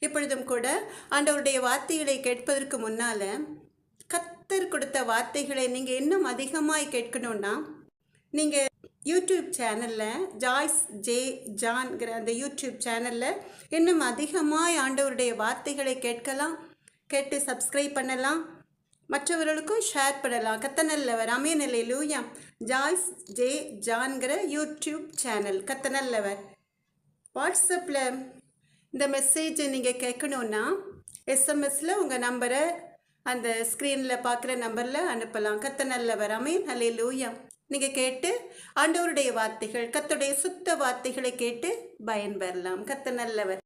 இப்பொழுதும் கூட ஆண்டவருடைய வார்த்தைகளை கேட்பதற்கு முன்னால கர்த்தர் கொடுத்த வார்த்தைகளை நீங்க இன்னும் அதிகமாய் கேட்கணும்னா நீங்க யூடியூப் சேனலில் ஜாய்ஸ் ஜே ஜான்கிற அந்த யூடியூப் சேனலில் இன்னும் அதிகமாய் ஆண்டவருடைய வார்த்தைகளை கேட்டு சப்ஸ்கிரைப் பண்ணலாம், மற்றவர்களுக்கும் ஷேர் பண்ணலாம். கத்தனல்லவர் அமேன் அல்லேலூயா. ஜாய்ஸ் ஜே ஜான்கிற யூடியூப் சேனல் கத்தனல்லவர். வாட்ஸ்அப்பில் இந்த மெசேஜை நீங்கள் கேட்கணுன்னா எஸ்எம்எஸில் உங்கள் நம்பரை அந்த ஸ்க்ரீனில் பார்க்குற நம்பரில் அனுப்பலாம். கத்தனல்லவர் அமேன் அல்லேலூயா. நீங்கள் கேட்டு ஆண்டவருடைய வார்த்தைகள், கர்த்தருடைய சுத்த வார்த்தைகளை கேட்டு பயன்பெறலாம். கர்த்தர் நல்லவர்.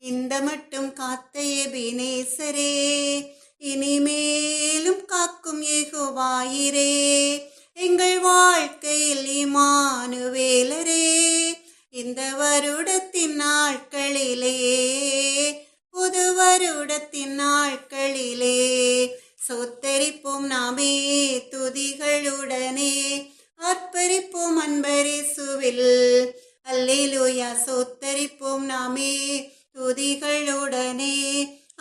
இந்த மட்டும் காத்த எபினேசரே, இனிமேலும் காக்கும் யெகோவாயிரே, எங்கள் வாழ்க்கையில் இம்மானுவேலரே, இந்த வருடத்தின் நாட்களிலே, புது வருடத்தின் நாட்களிலே சொத்தரிப்போம் நாமே துதிகளுடனே, அர்ப்பரிப்போம் அன்பரேசுவில். அல்லேலூயா. சொத்தரிப்போம் நாமே துதிகளுடனே,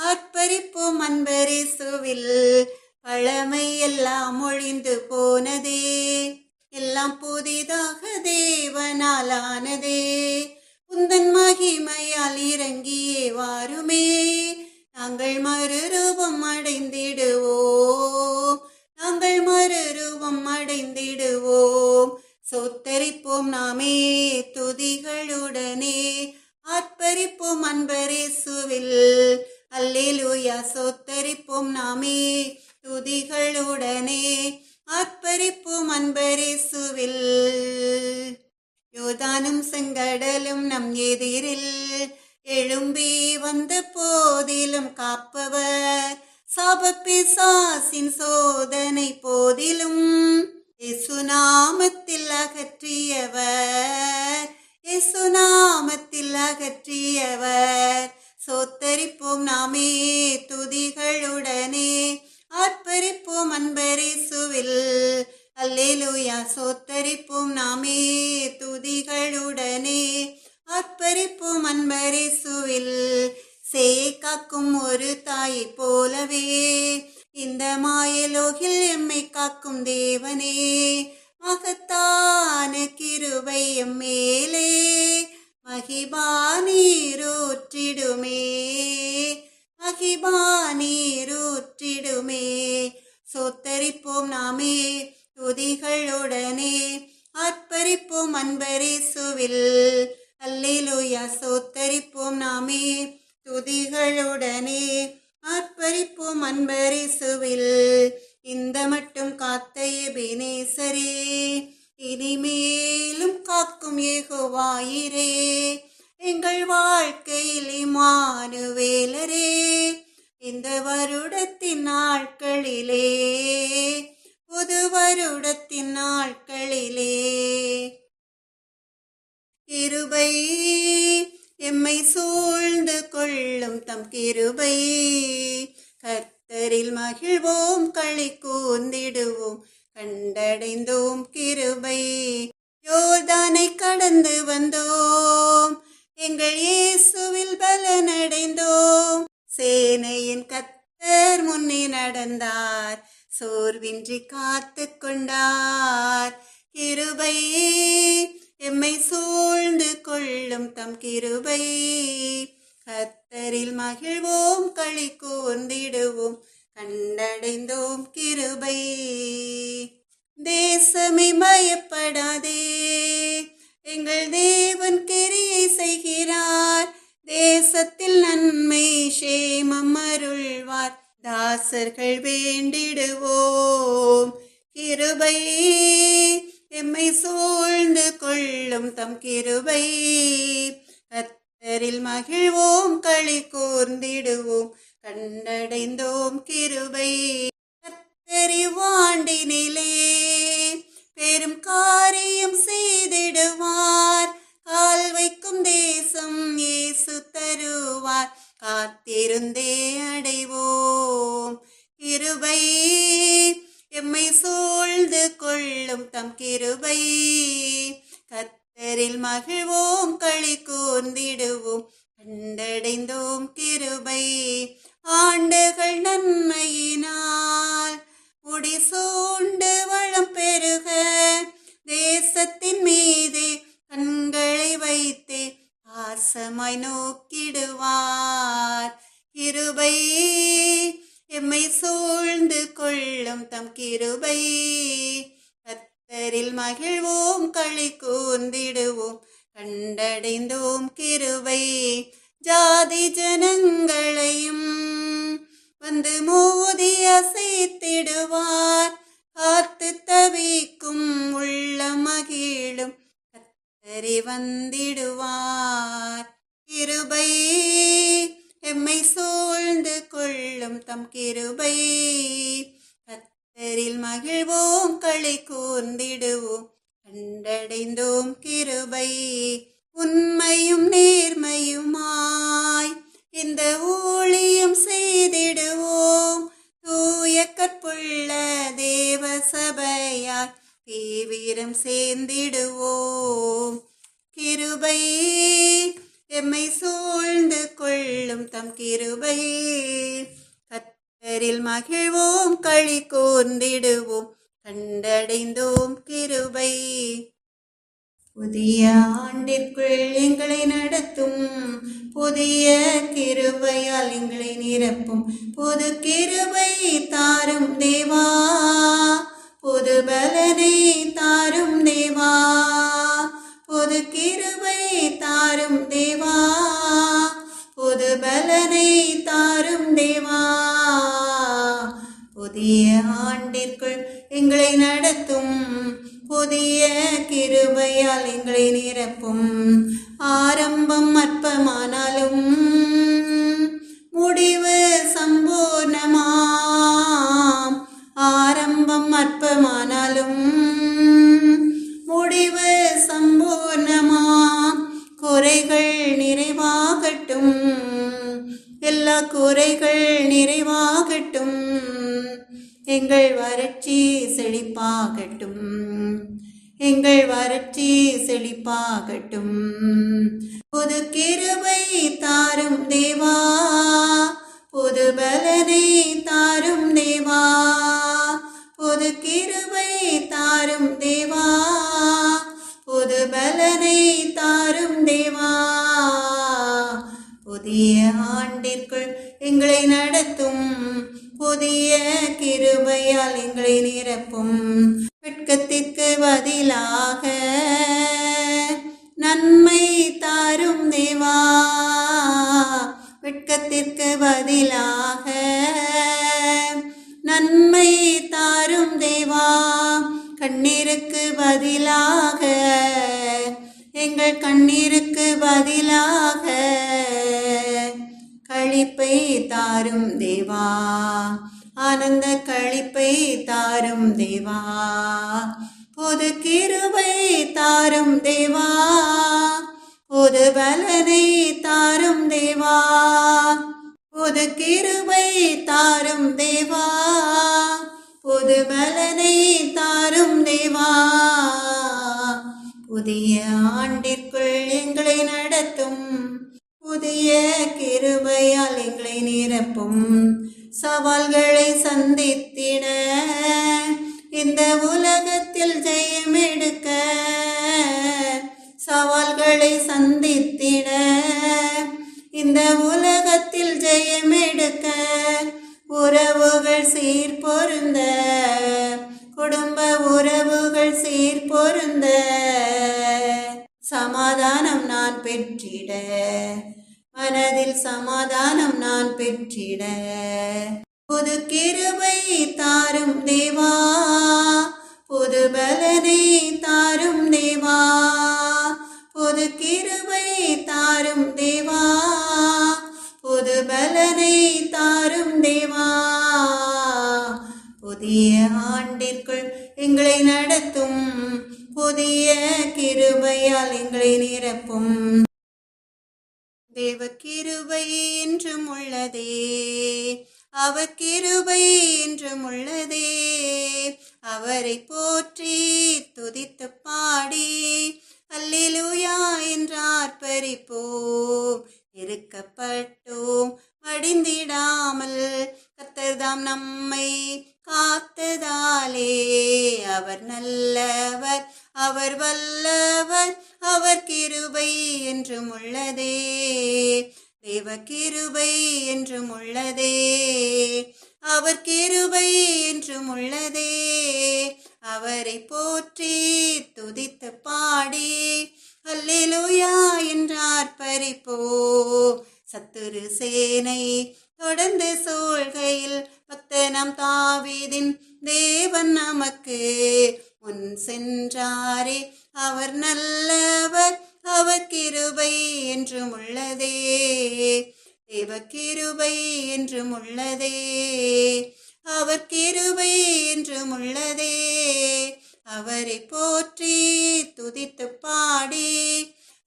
அர்ப்பரிப்போம் அன்பரேசுவில். பழமை எல்லாம் ஒழிந்து போனதே, எல்லாம் புதிதாக தேவனாலானதே. உந்தன் மகிமையால் இறங்கியே வாருமே, நாங்கள் மறுரூபம் அடைந்திடுவோம், நாங்கள் மறுரூபம் அடைந்திடுவோம். சொத்தரிப்போம் நாமே துதிகளுடனே, ஆர்ப்பரிப்போம் அன்பரேசுவில். அல்லேலூயா. சொத்தரிப்போம் நாமே துதிகளுடனே, ஆர்ப்பரிப்போம் அன்பரேசுவில். யோர்தானும் செங்கடலும் நம் எதிரில் எழும்பி வந்த போதிலும் காப்பவர், சாபப்பிசாசின் சோதனை போதிலும் இயேசுநாமத்தில் அகற்றியவர், இயேசுநாமத்தில் அகற்றியவர். சொத்தரிப்போம் நாமே துதிகளுடனே, ஆர்ப்பரிப்போம் அன்பரேசுவில். அல்லேலூயா. சொத்தரிப்போம் நாமே துதிகளுடனே, ஆர்ப்பரிப்போம் அன்பரேசுவில். சேயை காக்கும் ஒரு தாயை போலவே இந்த மாயலோகில் எம்மை காக்கும் தேவனே, மகத்தான கிருபை எம்மேலே மகிபா நீரூற்றிடுமே, மகிபா நீரூற்றிடுமே. சொத்தரிப்போம் நாமே துதிகளுடனே, ஆர்ப்பரிப்போம் அன்பரேசுவில். அல்லேலூயா. சொத்தரிப்போம் நாமே துதிகளுடனே, ஆர்ப்பரிப்போம் அன்பரேசுவில். இந்த மட்டும் காத்த எபினேசரே, இனிமேலும் காக்கும் யெகோவாயிரே, எங்கள் வாழ்க்கையில் இம்மானுவேலரே, இந்த வருடத்தின் நாட்களிலே, புது வருடத்தின் நாட்களிலே கிருபை எம்மை சூழ்ந்து கொள்ளும் தம் கிருபை, கர்த்தரில் மகிழ்வோம் களி கூர்ந்திடுவோம், கண்டடைந்தோம் கிருபை. யோர்தானை கடந்து வந்தோம், எங்கள் இயேசுவில் பலனடைந்தோம். சேனையின் கர்த்தர் முன்னே நடந்தார், சோர்வின்றி காத்து கொண்டார். கிருபை எம்மை சூழ்ந்து கொள்ளும் தம் கிருபை, கர்த்தரில் மகிழ்வோம் களி கூர்ந்திடுவோம், கண்டடைந்தோம் கிருபை. தேசமே பயப்படாதே, எங்கள் தேவன் கிரியை செய்கிறார், தேசத்தில் நன்மை சேமம் அருள்வார், தாசர்கள் வேண்டிடுவோம். கிருபை எம்மை சூழ்ந்து கொள்ளும் தம் கிருபை, கர்த்தரில் மகிழ்வோம் களி கூர்ந்திடுவோம், கண்டடைந்தோம் கிருபை. கர்த்தரி வாண்டினிலே பெரும் காரியம் செய்திடுவார், கால் வைக்கும் தேசம் இயேசு தருவார், காத்திருந்தே அடைவோம். கிருபை எம்மை சூழ்ந்து கொள்ளும் தம் கிருபை, கர்த்தரில் மகிழ்வோம் களி கூர்ந்திடுவோம் கண்டடைந்தோம் கிருபை. ஆண்டுகள் நன்மையினால் முடிசூண்டு வளம் பெருக தேசத்தின் மீதே கண்களை வைத்தே ஆசமாய் நோக்கிடுவார். கிருபை எம்மை சூழ்ந்து கொள்ளும் தம் கிருபை. கர்த்தரில் மகிழ்வோம் களி கூர்ந்திடுவோம் கண்டடைந்தோம் கிருபை. ஜாதி ஜனங்களையும் வந்து மோதி அசைத்திடுவார். காத்து தவிக்கும் உள்ள மகிழும் கர்த்தரே வந்திடுவார். கிருபை எம்மை சூழ்ந்து கொள்ளும் தம் கிருபை. கர்த்தரில் மகிழ்வோம் களி கூர்ந்திடுவோம் கண்டடைந்தோம் கிருபை. உண்மையும் நேர்மையுமாய் இந்த ஊழியம் செய்திடுவோம். தூய கற்புள்ள தேவ சபையாய் தீவிரம் சேர்ந்திடுவோம். கிருபை எம்மை சூழ்ந்து கொள்ளும் தம் கிருபை. கர்த்தரில் மகிழ்வோம் களி கூர்ந்திடுவோம் கண்டடைந்தோம் கிருபை. புதிய ஆண்டிற்குள் எங்களை நடத்தும் புதிய கிருபையால் எங்களை நிரப்பும். புது கிருபை தாரும் தேவா, புது பலனை தாரும் தேவா. புது கிருபை தாரும் தேவா, புது பலனை தாரும் தேவா. புதிய ஆண்டிற்குள் எங்களை நடத்தும் புதிய கிருபையால் எங்களை நிரப்பும். ஆரம்பம் அற்பமானாலும் முடிவு சம்பூர்ணமாம். ஆரம்பம் அற்பமானாலும் முடிவு சம்பூர்ணமாம். குறைகள் நிறைவாகட்டும், எல்லா குறைகள் நிறைவாகட்டும். எங்கள் வறட்சி செழிப்பாகட்டும், எங்கள் வறட்சி செழிப்பாகட்டும். புது கிருபை தாரும் தேவா, புது பலனை தாரும் தேவா. புது கிருபை தாரும் தேவா, புது பலனை தாரும் தேவா. புதிய ஆண்டிற்குள் எங்களை நடத்தும் புதிய கிருபையால் எங்களை நிரப்பும். வெட்கத்திற்கு பதிலாக நன்மை தாரும் தேவா, வெட்கத்திற்கு பதிலாக நன்மை தாரும் தேவா. கண்ணீருக்கு பதிலாக எங்கள் கண்ணீருக்கு பதிலாக களிப்பை தாரும் தேவா, ஆனந்த களிப்பை தாரும் தேவா. புது கிருபை தாரும் தேவா, புது பலனை தாரும் தேவா. புது கிருபை தாரும் தேவா, புது பலனை தாரும் தேவா. புதிய ஆண்டிற்குள் எங்களை நடத்தும் புதிய கிருபையால் எங்களை நிரப்பும். சவால்களை சந்தித்திட இந்த உலகத்தில் ஜெயம் எடுக்க, சவால்களை சந்தித்திட இந்த உலகத்தில் ஜெயம் எடுக்க. உறவுகள் சீர்பொருந்த, குடும்ப உறவுகள் சீர்பொருந்த. சமாதானம் நான் பெற்றிட, மனதில் சமாதானம் நான் பெற்றிட. புது கிருபை தாரும் தேவா, புது பலனை தாரும் தேவா. புது கிருபை தாரும் தேவா, புது பலனை தாரும் தேவா. புதிய ஆண்டிற்குள் எங்களை நடத்தும் புதிய கிருபையால் எங்களை நிரப்பும். தேவ கிருபை என்றும் உள்ளதே, அவர் கிருபை என்றும் உள்ளதே. அவரை போற்றி துதித்து பாடி அல்லேலூயா என்றார் பரிப்போம். இருக்கப்பட்டோம் மடிந்திடாமல் கர்த்தர்தாம் நம்மை காத்ததாலே. அவர் நல்லவர், அவர் வல்லவர், அவர் கிருபை என்றும் உள்ளதே. தேவ கிருபை என்றும் உள்ளதே, அவர் கிருபை என்றும் உள்ளதே. அவரை போற்றி துதித்து பாடி அல்லேலூயா என்றார் பரிப்போம். சத்துரு சேனை தொடர்ந்து சூழ்கையில் பக்தனாம் தாவீதின் தேவன் நமக்கு முன் சென்றாரே. அவர் நல்லவர், அவர் கிருபை என்றும் உள்ளதே. தேவ கிருபை என்றும் உள்ளதே, அவர் கிருபை என்றும் உள்ளதே. அவரை போற்றி துதித்து பாடி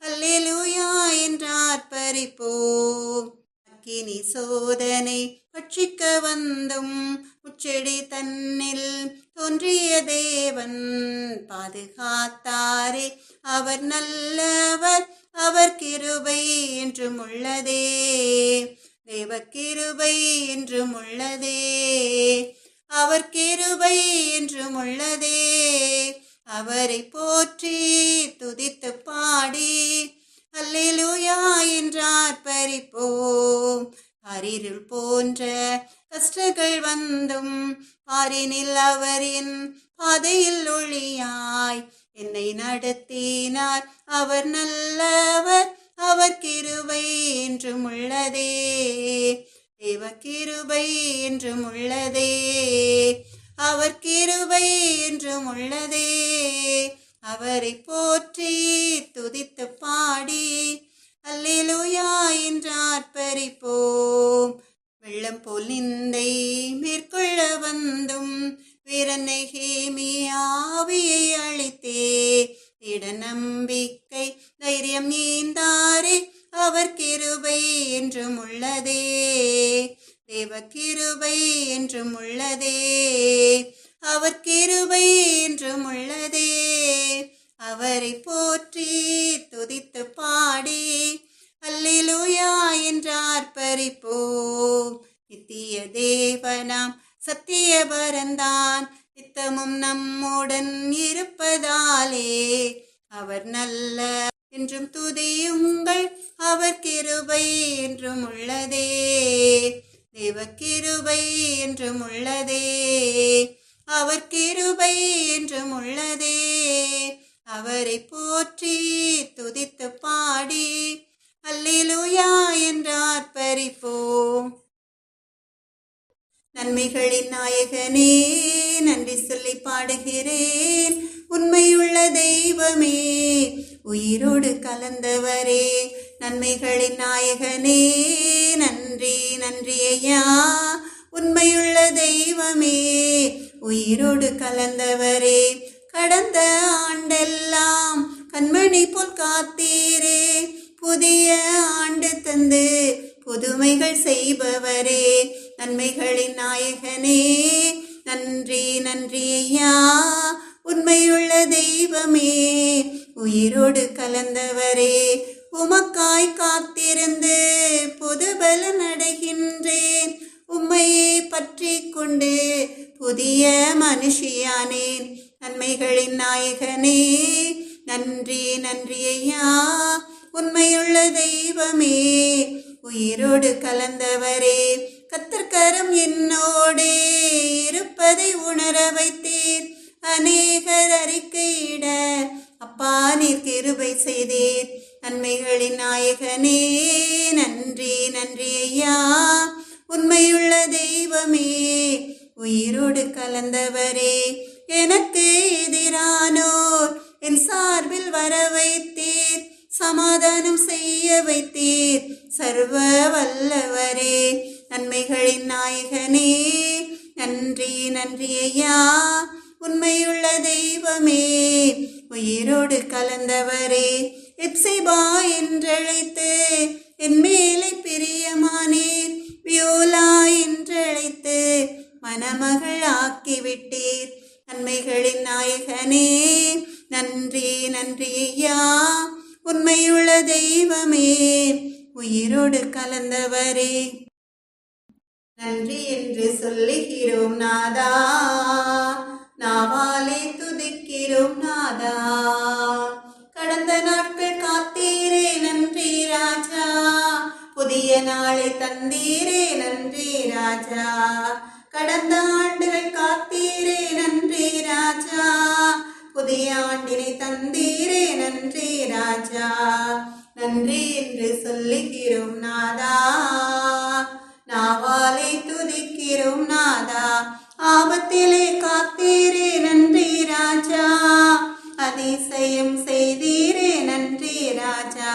அல்லேலூயா என்றார் பரிப்போம். அக்கினி சோதனை பட்சிக்க வந்தும் முச்செடி தன்னில் தோன்றிய தேவன் பாதுகாத்தாரே. அவர் நல்லவர், அவர் கிருபை என்றும் உள்ளதே. தேவ கிருபை என்றும் உள்ளதே, அவர் கிருபை என்றும் உள்ளதே. அவரை போற்றி துதித்து பாடி அல்லேலூயா என்றார் பரிப்போம். அரிருள் போன்ற கஷ்டங்கள் வந்தும் பாரினில் அவரின் பாதையில் ஒளியாய் என்னை நடத்தினார். அவர் நல்லவர், அவர் கிருபை என்றும் உள்ளதே. தேவ கிருபை என்றும் உள்ளதே, அவர் கிருபை என்றும் உள்ளதே. அவரை போற்றி துதித்து பாடி அல்லேலூயா என்றார் பரிப்போம். வெள்ளம் போல் நிந்தை மேற்கொள்ள வந்தும் வீரநெகேமியாவியை அழித்தே. திட நம்பிக்கை தைரியம் நீந்தாரே. அவர் கிருபை என்றும் உள்ளதே. தேவ கிருபை என்றும் உள்ளதே, அவர் கிருபை என்றும் உள்ளதே. அவரை போற்றி துதித்து பாடி அல்லேலூயா என்றார் பரிப்போம். நித்திய தேவனாம் சத்திய பரந்தான் நித்தமும் நம்முடன் இருப்பதாலே. அவர் நல்ல என்றும் துதியுங்கள், அவர் கிருபை என்றும் உள்ளதே. தேவ கிருபை என்றும் உள்ளதே, அவர் கிருபை என்றும் உள்ளதே. அவரை போற்றி துதித்து பாடி அல்லேலூயா என்றார் பரிப்போம். நன்மைகளின் நாயகனே, நன்றி சொல்லி பாடுகிறேன். உண்மையுள்ள தெய்வமே, உயிரோடு கலந்தவரே, நன்மைகளின் நாயகனே, நன்றி நன்றி ஐயா. உண்மையுள்ள தெய்வமே, உயிரோடு கலந்தவரே, கடந்த ஆண்டெல்லாம் கண்மணி போல் காத்தீரே. புதிய ஆண்டு தந்து புதுமைகள் செய்பவரே, நன்மைகளின் நாயகனே, நன்றி நன்றி ஐயா. உண்மையுள்ள தெய்வமே, உயிரோடு கலந்தவரே, உமக்காய் காத்திருந்து புது பலன் அடைகின்றேன். உம்மையே பற்றி கொண்டு புதிய மனுஷியானேன். நன்மைகளின் நாயகனே, நன்றி நன்றி ஐயா. உண்மையுள்ள தெய்வமே, உயிரோடு கலந்தவரே, கர்த்தர்கரம் என்னோடே இருப்பதை உணர வைத்தீர். அநேகர் அறிக்கையிட அப்பா நீர் கிருபை செய்தீர். நன்மைகளின் நாயகனே, நன்றி நன்றி ஐயா. உண்மையுள்ள தெய்வமே, உயிரோடு கலந்தவரே, எனக்கு எதிரானோர் என் சார்பில் வர வைத்தீர். சமாதானம் செய்ய வைத்தீர். சர்வ வல்லவரே, நன்மைகளின் நாயகனே, நன்றி நன்றி ஐயா. உண்மையுள்ள தெய்வமே, உயிரோடு கலந்தவரே, எப்சிபா என்றழைத்து என் மேலே நன்மைகளின் நாயகனே நன்றி நன்றி ஐயா. உண்மையுள்ள தெய்வமே உயிரோடு கலந்தவரே நன்றி என்று சொல்லுகிறோம் நாதா, நாவாலே துதிக்கிறோம் நாதா. கடந்த நாட்கள் காத்தீரே நன்றி ராஜா, புதிய நாளை தந்தீரே நன்றி ராஜா. கடந்த ஆண்டுகள் காத்தீரே நன்றி ராஜா, புதிய ஆண்டினை தந்தீரே நன்றி ராஜா. நன்றி என்று சொல்லுகிறோம் நாதா, நாவாலே துதிக்கிறோம் நாதா. ஆபத்திலே காத்தீரே நன்றி ராஜா, அதிசயம் செய்தீரே நன்றி ராஜா.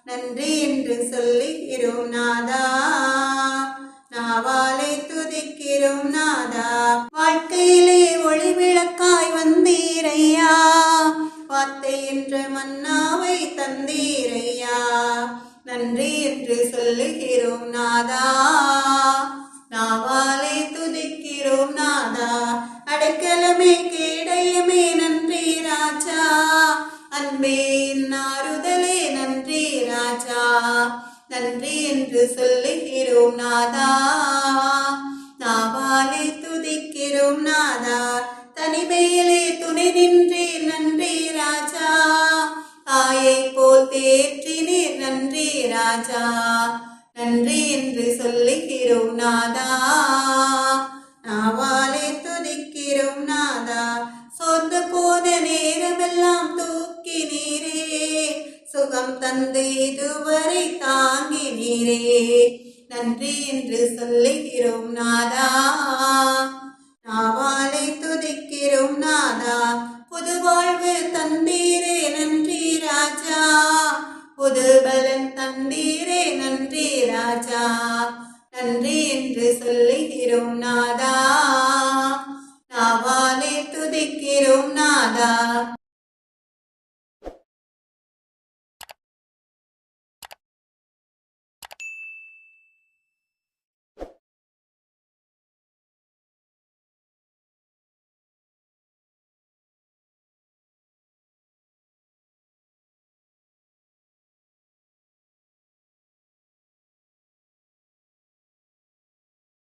நன்றி என்று சொல்லுகிறோம் நாதா, நாவாலே துதிக்கிறோம் நாதா. வாழ்க்கையிலே ஒளி விளக்காய் வந்தீரையா, வார்த்தை என்ற மன்னாவை தந்தீரையா. நன்றி என்று சொல்லுகிறோம் நாதா, நாவாலே துதிக்கிறோம் நாதா. அடைக்கலமே கேடயமே நன்றி ராஜா, அன்பே ஆறுதலே நன்றி ராஜா. நன்றி என்று சொல்லுகிறோம் நாதா, நாவாலே துதிக்கிறோம் நாதா. தனிமையிலே துணை நின்றீர் நன்றி ராஜா, தாயை போல் தேற்றினீர் நன்றி ராஜா. நன்றி என்று சொல்லுகிறோம் நாதா, நாவாலே துதிக்கிறோம் நாதா. சொந்த போத நேரமெல்லாம் தூக்கினீரே, சுகம் தந்து இதுவரை தாங்கினீரே. நன்றி என்று சொல்லுகிறோம் நாதா, நாவாலே துதிக்கிறோம் நாதா. புது வாழ்வு தந்தீரே நன்றி ராஜா, புது பலன் தந்தீரே நன்றி ராஜா. நன்றி என்று சொல்லுகிறோம் நாதா, நாவாலே துதிக்கிறோம் நாதா.